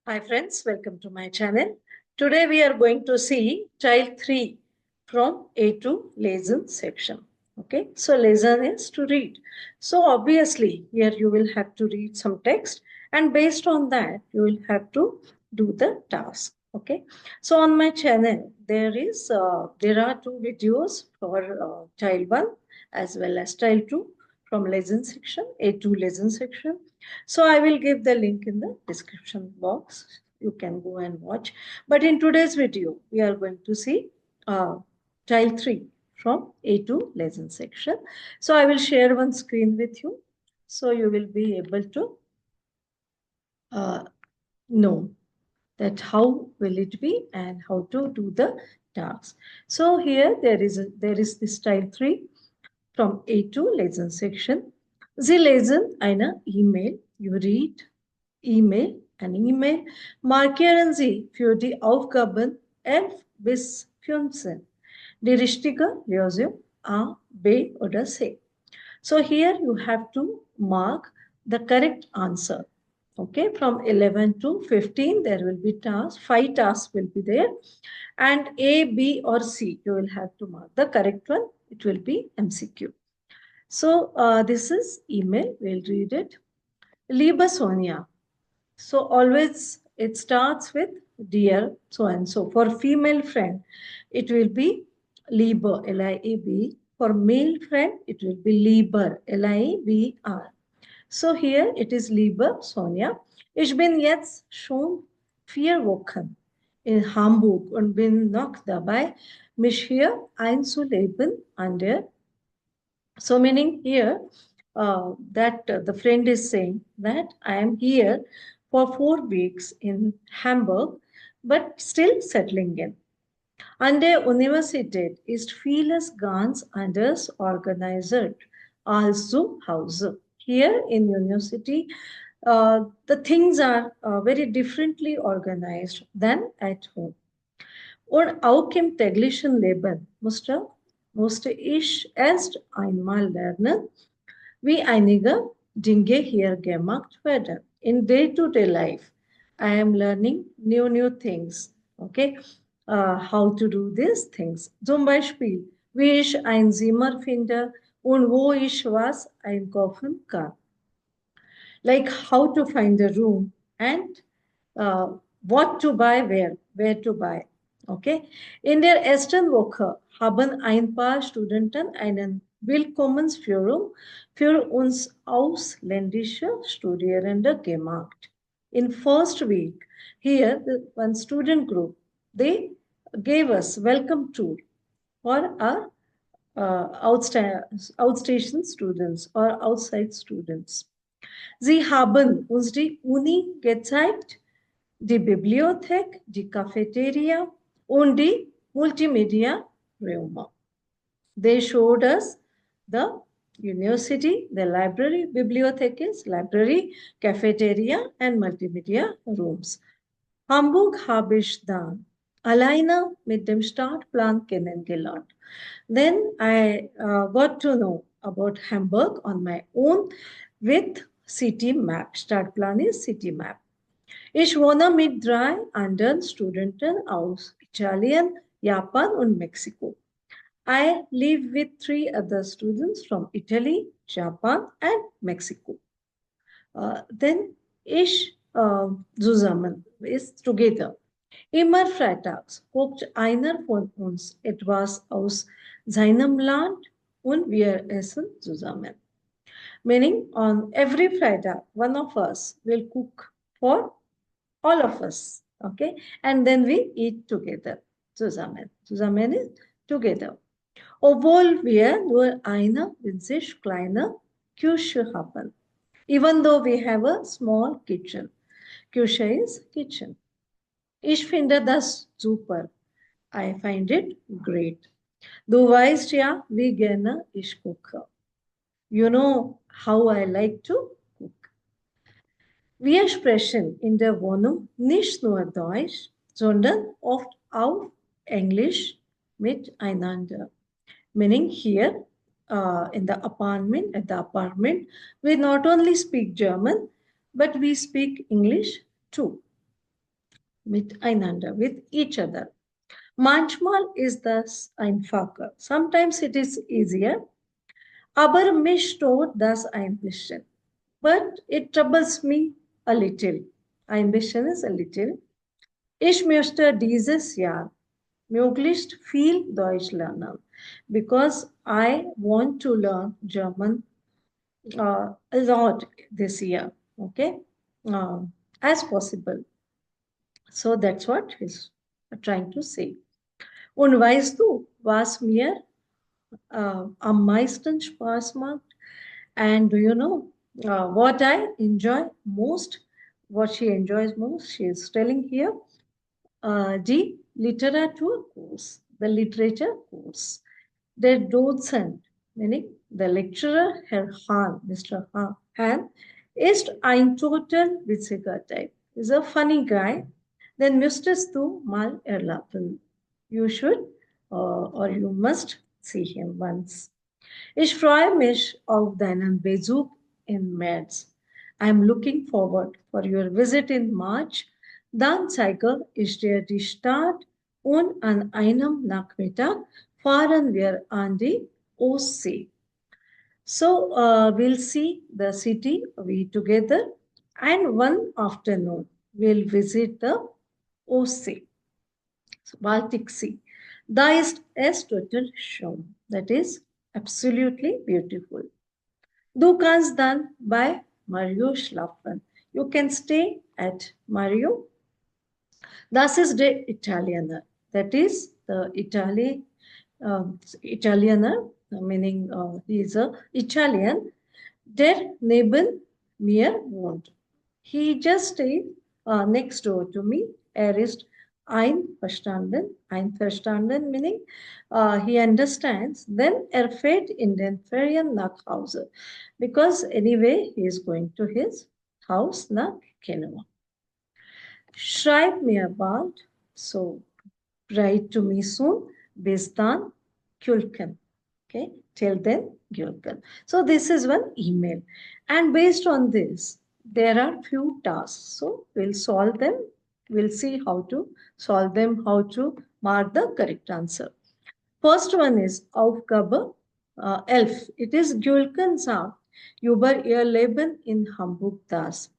Hi friends, welcome to my channel. Today we are going to see Teil 3 from A to Lesen section. Okay, so Lesen is to read. So obviously here you will have to read some text and based on that you will have to do the task. Okay, so on my channel there are two videos for Teil 1 as well as Teil 2 from Lesen section, A2 Lesen section. So I will give the link in the description box. You can go and watch. But in today's video, we are going to see Tile 3 from A2 lesson section. So I will share one screen with you. So you will be able to uh, know that how will it be and how to do the tasks. So here there is this Tile 3 from A2 lesson section. Sie lesen eine E-Mail. You read ein E-Mail. Markieren Sie für die Aufgaben 11 bis 15 die richtige Lösung A, B oder C. So here you have to mark the correct answer. Okay, from 11 to 15 there will be tasks, 5 tasks will be there, and A, B or C you will have to mark the correct one. It will be MCQ. So this is email. We'll read it. Liebe Sonia. So always it starts with dear so and so. For female friend, it will be Liebe, L-I-E-B. For male friend, it will be Lieber, L-I-E-B-R. So here it is Liebe Sonia. Ich bin jetzt schon 4 Wochen in Hamburg und bin noch dabei, mich hier einzuleben an der. So meaning here that the friend is saying that I am here for 4 weeks in Hamburg, but still settling in. An der Universität ist vieles ganz anders organisiert als zu Hause. Here in university, the things are very differently organized than at home. Und auch im täglichen Leben musste ich erst einmal lernen, wie einige Dinge hier gemacht werden. In day-to-day life, I am learning new things. Okay, how to do these things. Zum Beispiel, wie ich ein Zimmer finde und wo ich was einkaufen kann. Like how to find a room and what to buy, where to buy. Okay. In der ersten Woche haben ein paar Studenten einen Willkommensführung für uns ausländische Studierende gemacht. In first week, here the one student group, they gave us welcome tour for our outstation students or outside students. Sie haben uns die Uni gezeigt, die Bibliothek, die Cafeteria und die Multimedia Room. They showed us the university, the library, bibliothek is library, cafeteria and multimedia rooms. Hamburg habe ich dann alleine mit dem Startplan kennengelernt. Then I got to know about Hamburg on my own with city map. Startplan is city map. Ich wohne mit 3 anderen Studenten aus Italien, Japan und Mexiko. I live with 3 other students from Italy, Japan and Mexico. Then ich zusammen ist together. Immer freitags guckt einer von uns etwas aus seinem Land und wir essen zusammen. Meaning on every Friday, one of us will cook for all of us, okay? And then we eat together, zusammen. Zusammen is together. Obwohl wir nur eine winzig kleine Küche haben. Even though we have a small kitchen. Küche is kitchen. Ich finde das super. I find it great. Du weißt ja, wie gerne ich koche. You know how I like to cook. Wir sprechen in der Wohnung nicht nur Deutsch, sondern oft auch Englisch miteinander. Meaning here in the apartment, at the apartment, we not only speak German, but we speak English too. miteinander, with each other. Manchmal is das einfacher. Sometimes it is easier. Aber mich stört das ein bisschen. But it troubles me a little. Ein bisschen is a little. Ich möchte dieses Jahr möglichst viel Deutsch lernen because I want to learn German a lot this year, okay, as possible. So that's what he's trying to say. Und weißt du, was mir am meisten Spaß macht? And do you know what I enjoy most? What she enjoys most? She is telling here the literature course, the literature course. The docent, meaning the lecturer, Herr Hahn, Mr. Hahn, ist ein total witziger Typ. He's a funny guy. Then müsstest du mal erleben. You should or you must see him once. Ich freue mich auf deinen Besuch in März. I'm looking forward for your visit in March. Dann zeige ich dir die Stadt und an einem Nachmittag fahren wir an die Ostsee. So we'll see the city we together and one afternoon we'll visit the Ostsee, Baltic Sea. Da ist es total schön. That is absolutely beautiful. Du kannst dann bei Mario schlafen. You can stay at Mario. Das ist der Italiener. That is the Italiener, meaning he is a Italian, der neben mir wohnt. He just stayed next door to me. Er ist einverstanden meaning he understands. Then er fährt in den Ferien nach Hause. Because anyway, he is going to his house nach Genua. Schreib mir bald, so write to me soon, bis dann, Gülken. Okay, till then, Gülken. So this is one email. And based on this, there are few tasks. So we'll solve them. We'll see how to solve them, how to mark the correct answer. First one is Aufgabe 11. It is Gülken sagt über ihr Leben in Hamburg das.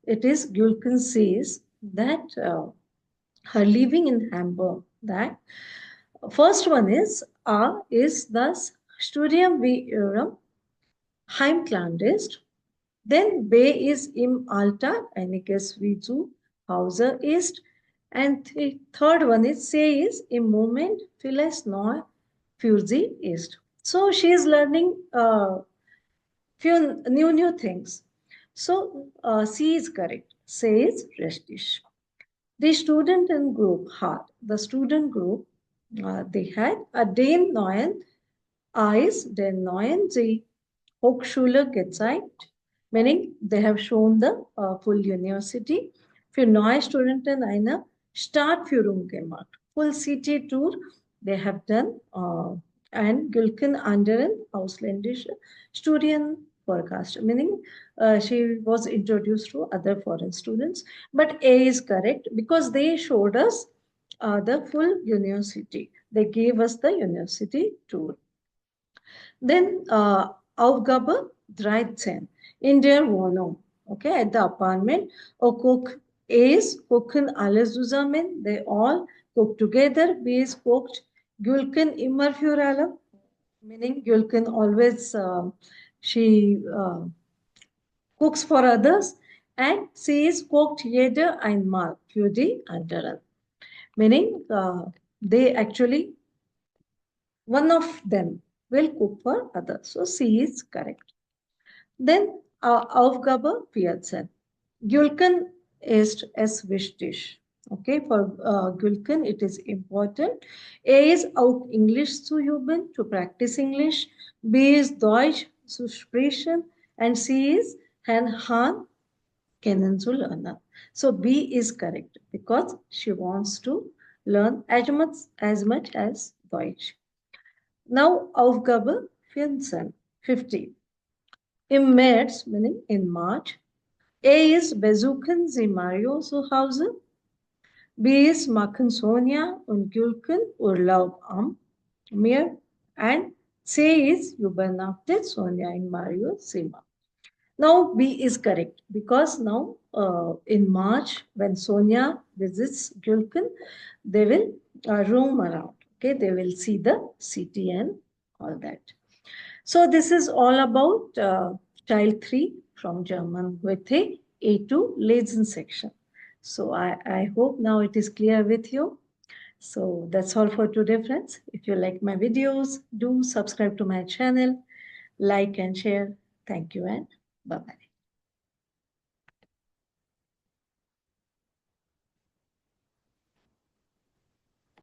It is Gülken says that her living in Hamburg, that first one is das Studium wie ihrem Heimland ist. Then B is im Alltag einiges wie zu Hause ist. And the third one is C is im Moment vielleicht neu für sie ist. So she is learning few new things. So C is correct. C is richtig. The student they had den neuen sie Hochschule gezeigt, meaning they have shown the full university. Für neue Studenten eine Startführung gemacht. Full city tour they have done and Gülken anderen ausländische Studienvorgast, meaning she was introduced to other foreign students. But A is correct because they showed us the full university. They gave us the university tour. Then Aufgabe 13 in der Wohnung, okay, at the apartment, kochen alle zusammen, they all cook together. B is cooked Gülken immer für alle, meaning Gülken always she cooks for others, and C is cooked jeder einmal für die anderen, meaning they actually one of them will cook for others. So C is correct. Then Aufgabe 14. Gülken ist es wichtig. Okay, for Gülken it is important. A is auch Englisch zu üben, to practice English. B is Deutsch zu sprechen. And C is Herrn Hahn kennenzulernen. So B is correct because she wants to learn as much as Deutsch. Now Aufgabe 15. Im März, meaning in March, A is besuchen Sie Mario zu Hause. B is machen Sonja und Gülken Urlaub am Meer. And C is übernachtet Sonja in Mario Zimmer. Now B is correct because now in March when Sonia visits Gülken, they will roam around. Okay, they will see the city and all that. So this is all about Teil 3 from German Goethe A2 Lesen section. So I hope now it is clear with you. So that's all for today, friends. If you like my videos, do subscribe to my channel, like and share. Thank you and bye-bye.